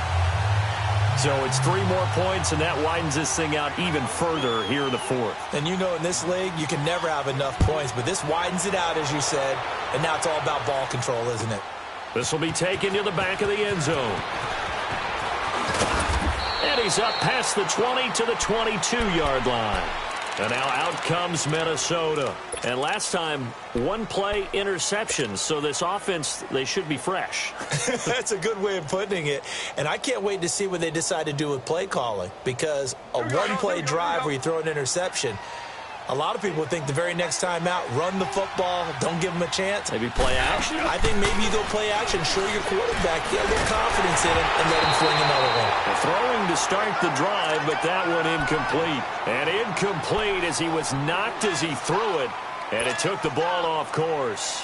S2: So it's 3 more points, and that widens this thing out even further here in the fourth.
S3: And you know in this league, you can never have enough points, but this widens it out, as you said, and now it's all about ball control, isn't it?
S2: This will be taken to the back of the end zone. And he's up past the 20 to the 22-yard line. And now out comes Minnesota. And last time, 1 play interception. So this offense, they should be fresh.
S3: That's a good way of putting it. And I can't wait to see what they decide to do with play calling. Because a 1-play drive where you throw an interception, a lot of people think the very next time out, run the football, don't give them a chance.
S2: Maybe play action?
S3: I think maybe you go play action, show your quarterback, get a little confidence in it, and let him fling another one.
S2: Throwing to start the drive, but that one incomplete. And incomplete as he was knocked as he threw it, and it took the ball off course.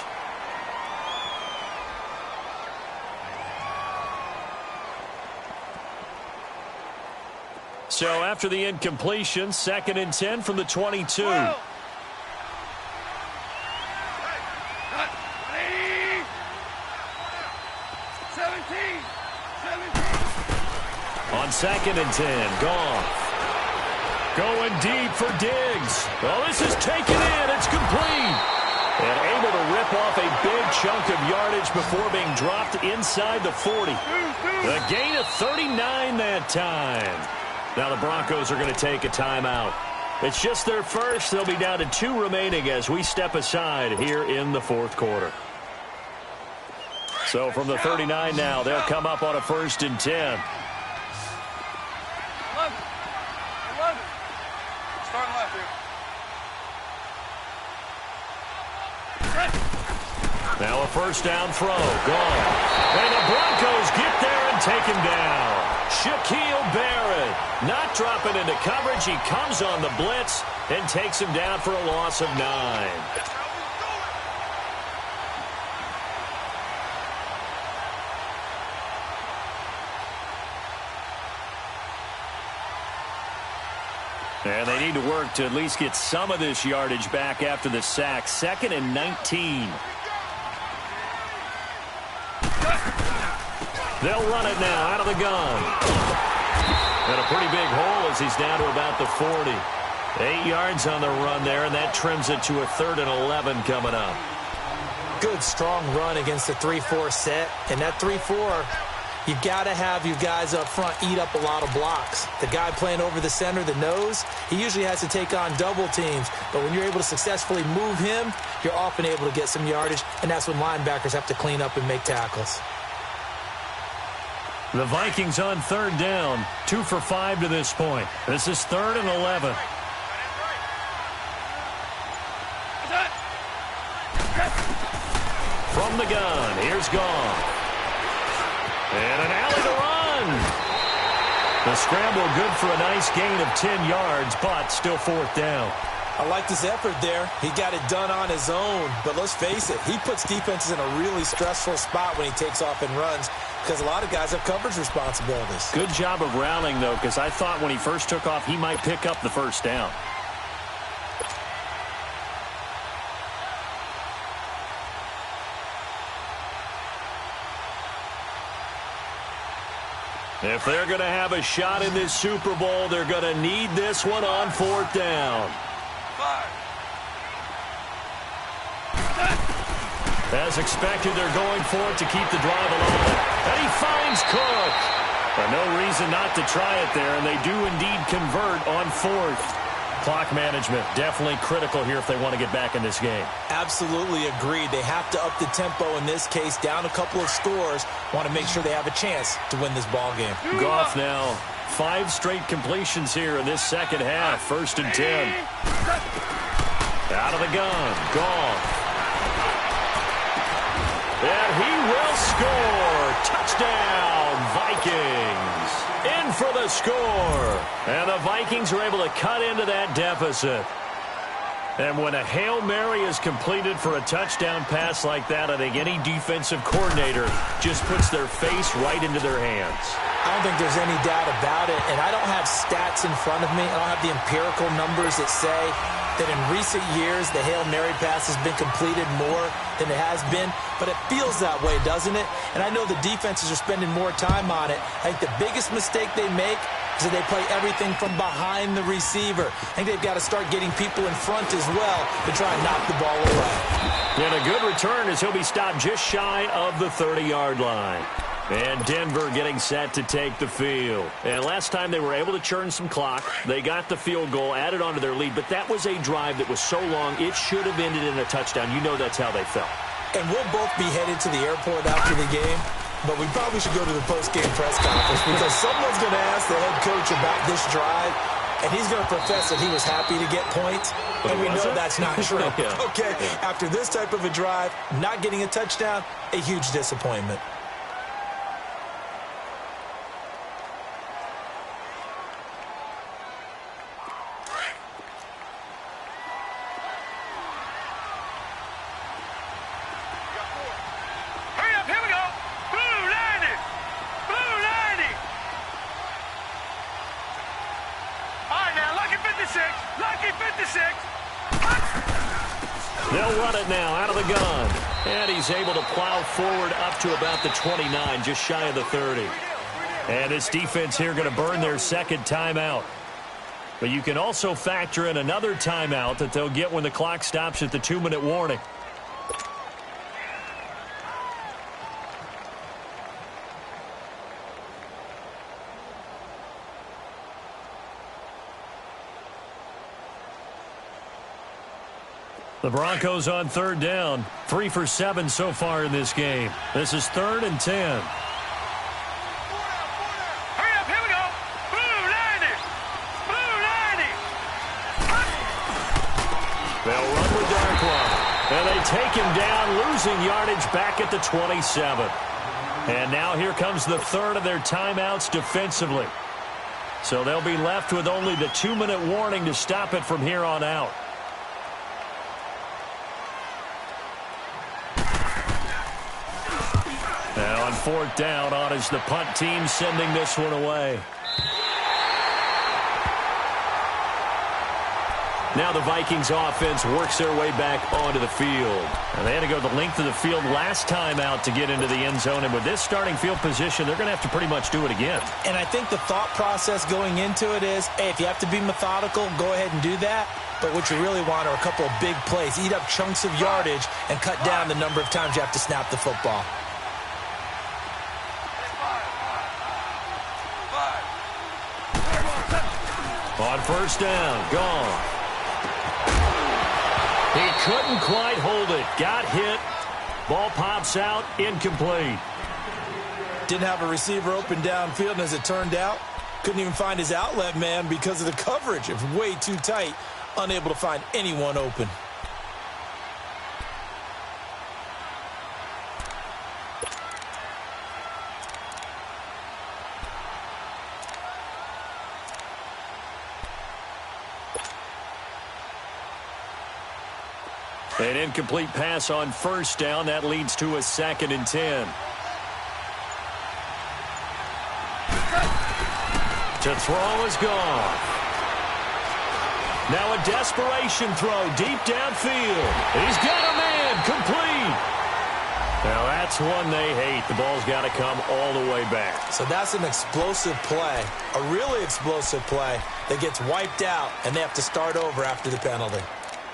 S2: So after the incompletion, 2nd and 10 from the 22.
S4: Whoa.
S2: On 2nd and 10, Gotw. Going deep for Diggs. Oh, this is taken in. It's complete. And able to rip off a big chunk of yardage before being dropped inside the 40. The gain of 39 that time. Now the Broncos are going to take a timeout. It's just their first. They'll be down to 2 remaining as we step aside here in the fourth quarter. So from the 39 now, they'll come up on a 1st and 10.
S4: 11. Start left here.
S2: Now a 1st down throw. Gone. And the Broncos get there and take him down. Shaquille Barrett not dropping into coverage. He comes on the blitz and takes him down for a loss of 9. And they need to work to at least get some of this yardage back after the sack. 2nd and 19. They'll run it now out of the gun. And a pretty big hole as he's down to about the 40. 8 yards on the run there, and that trims it to a 3rd and 11 coming up.
S3: Good, strong run against the 3-4 set. And that 3-4, you've got to have your guys up front eat up a lot of blocks. The guy playing over the center, the nose, he usually has to take on double teams. But when you're able to successfully move him, you're often able to get some yardage, and that's when linebackers have to clean up and make tackles.
S2: The Vikings on 3rd down, 2 for 5 to this point. This is 3rd and 11. From the gun, here's Gotw. And an alley to run. The scramble good for a nice gain of 10 yards, but still 4th down.
S3: I liked his effort there. He got it done on his own. But let's face it, he puts defenses in a really stressful spot when he takes off and runs because a lot of guys have coverage responsibilities.
S2: Good job of rallying, though, because I thought when he first took off, he might pick up the 1st down. If they're going to have a shot in this Super Bowl, they're going to need this one on 4th down. As expected, they're going for it to keep the drive alive. And he finds Cook. But no reason not to try it there, and they do indeed convert on 4th. Clock management, definitely critical here if they want to get back in this game.
S3: Absolutely agreed. They have to up the tempo in this case, down a couple of scores. Want to make sure they have a chance to win this ball game.
S2: Gotw now, 5 straight completions here in this second half. 1st and 10. Out of the gun, Gotw. And he will score. Touchdown, Vikings. In for the score. And the Vikings are able to cut into that deficit. And when a Hail Mary is completed for a touchdown pass like that, I think any defensive coordinator just puts their face right into their hands.
S3: I'm don't think there's any doubt about it, and I don't have stats in front of me. I don't have the empirical numbers that say that in recent years the Hail Mary pass has been completed more than it has been, but it feels that way, doesn't it? And I know the defenses are spending more time on it. I think the biggest mistake they make is that they play everything from behind the receiver. I think they've got to start getting people in front as well to try and knock the ball away.
S2: And a good return as he'll be stopped just shy of the 30-yard line. And Denver getting set to take the field. And last time they were able to churn some clock. They got the field goal, added on to their lead. But that was a drive that was so long, it should have ended in a touchdown. You know that's how they felt.
S3: And we'll both be headed to the airport after the game. But we probably should go to the post-game press conference because someone's going to ask the head coach about this drive. And he's going to profess that he was happy to get points. And we know that's not true.
S2: Yeah.
S3: Okay, after this type of a drive, not getting a touchdown, a huge disappointment.
S2: They'll run it now out of the gun. And he's able to plow forward up to about the 29, just shy of the 30. And this defense here going to burn their second timeout. But you can also factor in another timeout that they'll get when the clock stops at the 2-minute warning. The Broncos on third down. 3 for 7 so far in this game. This is 3rd and 10.
S4: Hurry up, here we go. Blue 90. Blue 90.
S2: They'll run with Darkwa. And they take him down, losing yardage back at the 27. And now here comes the third of their timeouts defensively. So they'll be left with only the 2-minute warning to stop it from here on out. Now on 4th down, on is the punt team sending this one away. Now the Vikings offense works their way back onto the field. And they had to go the length of the field last time out to get into the end zone. And with this starting field position, they're going to have to pretty much do it again.
S3: And I think the thought process going into it is, hey, if you have to be methodical, go ahead and do that. But what you really want are a couple of big plays. Eat up chunks of yardage and cut down the number of times you have to snap the football.
S2: On 1st down, gone. He couldn't quite hold it. Got hit. Ball pops out, incomplete.
S3: Didn't have a receiver open downfield, and as it turned out, couldn't even find his outlet man because of the coverage. It was way too tight, unable to find anyone open.
S2: An incomplete pass on 1st down. That leads to a 2nd and 10. To throw is gone. Now a desperation throw deep downfield. He's got a man complete. Now that's one they hate. The ball's got to come all the way back.
S3: So that's an explosive play, a really explosive play that gets wiped out, and they have to start over after the penalty.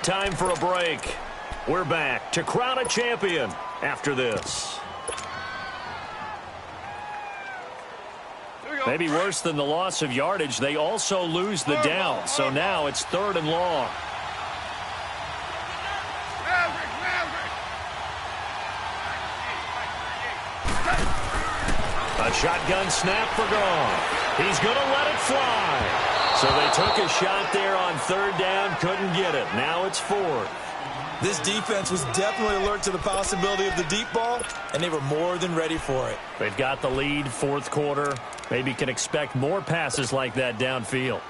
S2: Time for a break. We're back to crown a champion after this. Maybe worse than the loss of yardage, they also lose the down. So now it's 3rd and long. A shotgun snap for gone. He's going to let it fly. So they took a shot there on 3rd down, couldn't get it. Now it's 4th.
S3: This defense was definitely alert to the possibility of the deep ball, and they were more than ready for it.
S2: They've got the lead, 4th quarter. Maybe can expect more passes like that downfield.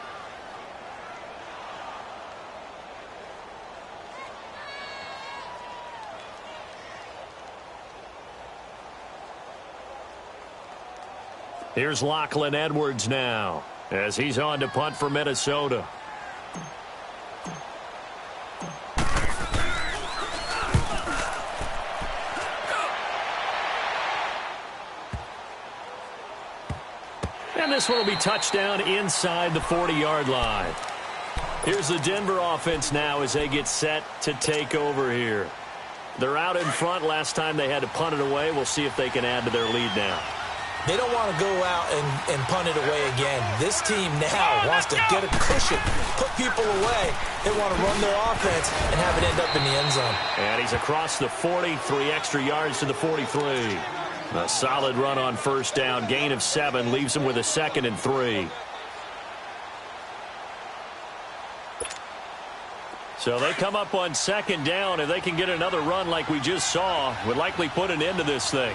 S2: Here's Lachlan Edwards now as he's on to punt for Minnesota. And this one will be touchdown inside the 40-yard line. Here's the Denver offense now as they get set to take over here. They're out in front. Last time they had to punt it away. We'll see if they can add to their lead now.
S3: They don't want to go out and punt it away again. This team now wants to get a cushion, put people away. They want to run their offense and have it end up in the end zone.
S2: And he's across the 40, 3 extra yards to the 43. A solid run on first down. Gain of 7 leaves him with a 2nd and 3. So they come up on 2nd down. If they can get another run like we just saw, would likely put an end to this thing.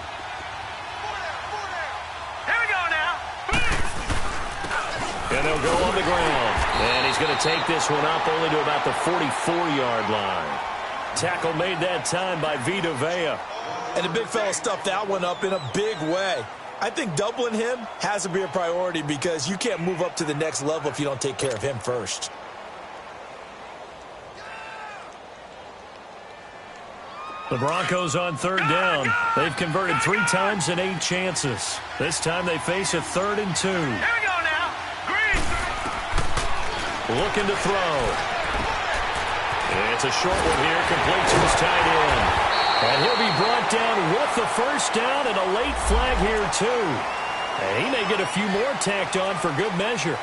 S4: Here we go now.
S2: And they'll go on the ground. And he's going to take this one up only to about the 44-yard line. Tackle made that time by Vita Vea.
S3: And the big fella stuffed that one up in a big way. I think doubling him has to be a priority because you can't move up to the next level if you don't take care of him first.
S2: The Broncos on 3rd down. They've converted 3 times in 8 chances. This time they face a 3rd and 2.
S4: Here we go now. Green.
S2: Looking to throw. It's a short one here, complete to his tight end. And he'll be brought down with the first down and a late flag here too. And he may get a few more tacked on for good measure.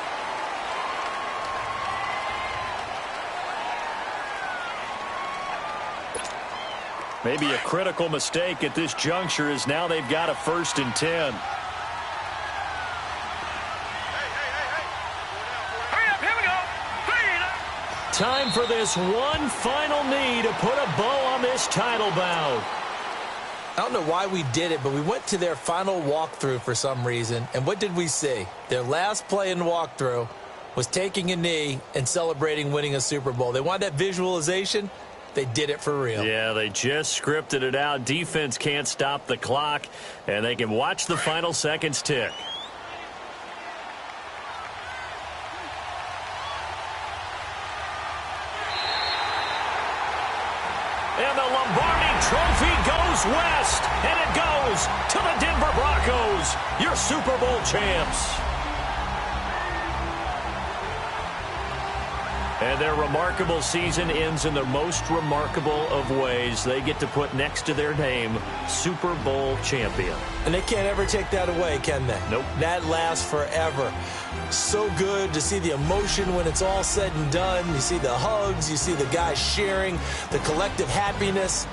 S2: Maybe a critical mistake at this juncture as now they've got a 1st and 10.
S4: Hurry up, here we go.
S2: Time for this one final knee to put a bow on this title bout.
S3: I don't know why we did it, but we went to their final walkthrough for some reason. And what did we see? Their last play in the walkthrough was taking a knee and celebrating winning a Super Bowl. They wanted that visualization. They did it for real.
S2: Yeah, they just scripted it out. Defense can't stop the clock, and they can watch the final seconds tick. And the Lombardi Trophy goes west, and it goes to the Denver Broncos, your Super Bowl champs. And their remarkable season ends in the most remarkable of ways. They get to put next to their name, Super Bowl champion.
S3: And they can't ever take that away, can they?
S2: Nope.
S3: That lasts forever. So good to see the emotion when it's all said and done. You see the hugs. You see the guys sharing, the collective happiness.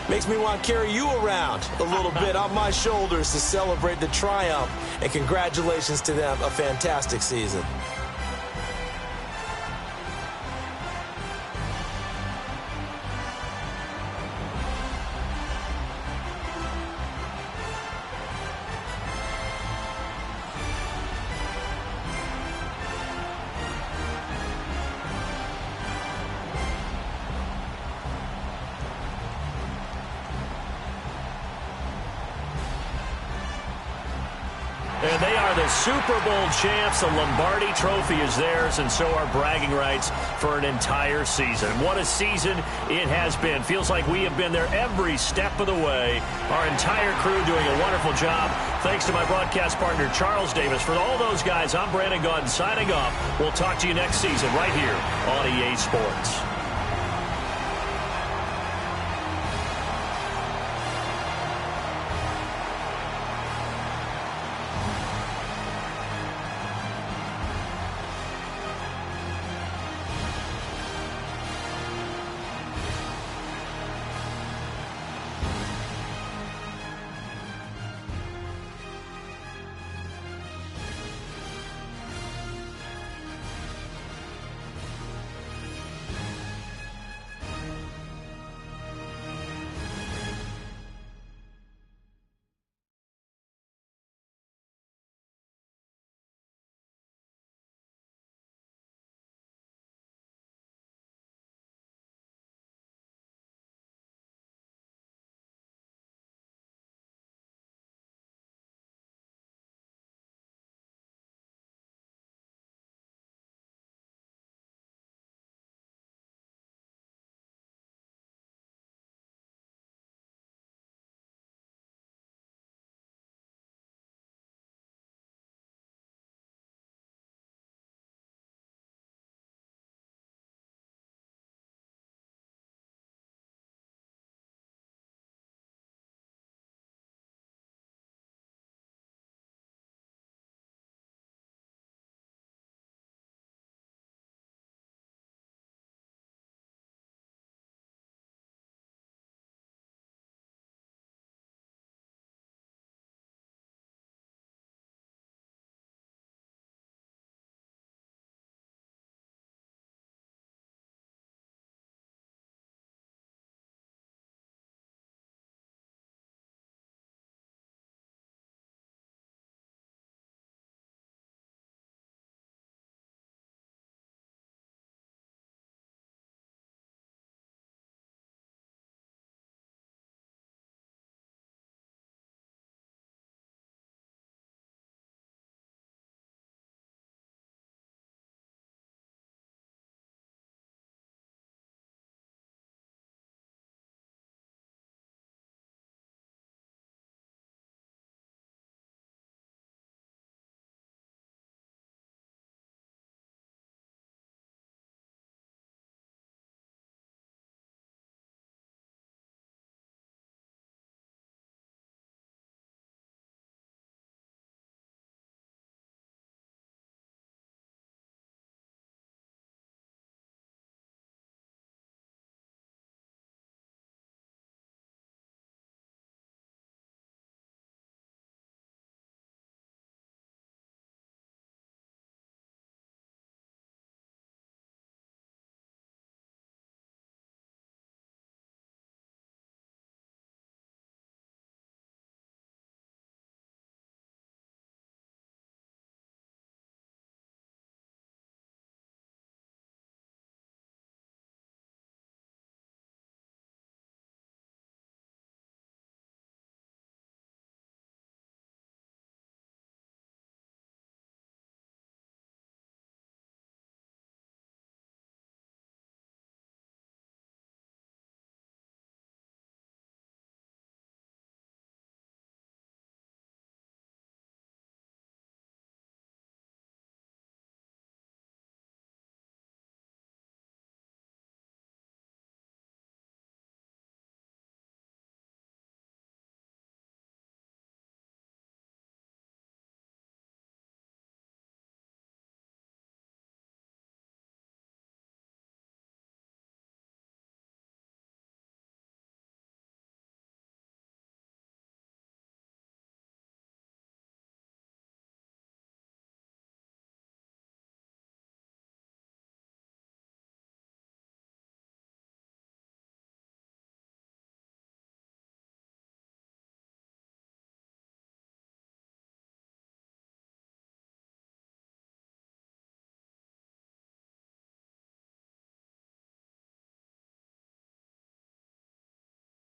S3: Makes me want to carry you around a little bit on my shoulders to celebrate the triumph. And congratulations to them. A fantastic season.
S2: And they are the Super Bowl champs. The Lombardi Trophy is theirs, and so are bragging rights for an entire season. What a season it has been. Feels like we have been there every step of the way. Our entire crew doing a wonderful job. Thanks to my broadcast partner, Charles Davis. For all those guys, I'm Brandon Gaudin signing off. We'll talk to you next season right here on EA Sports.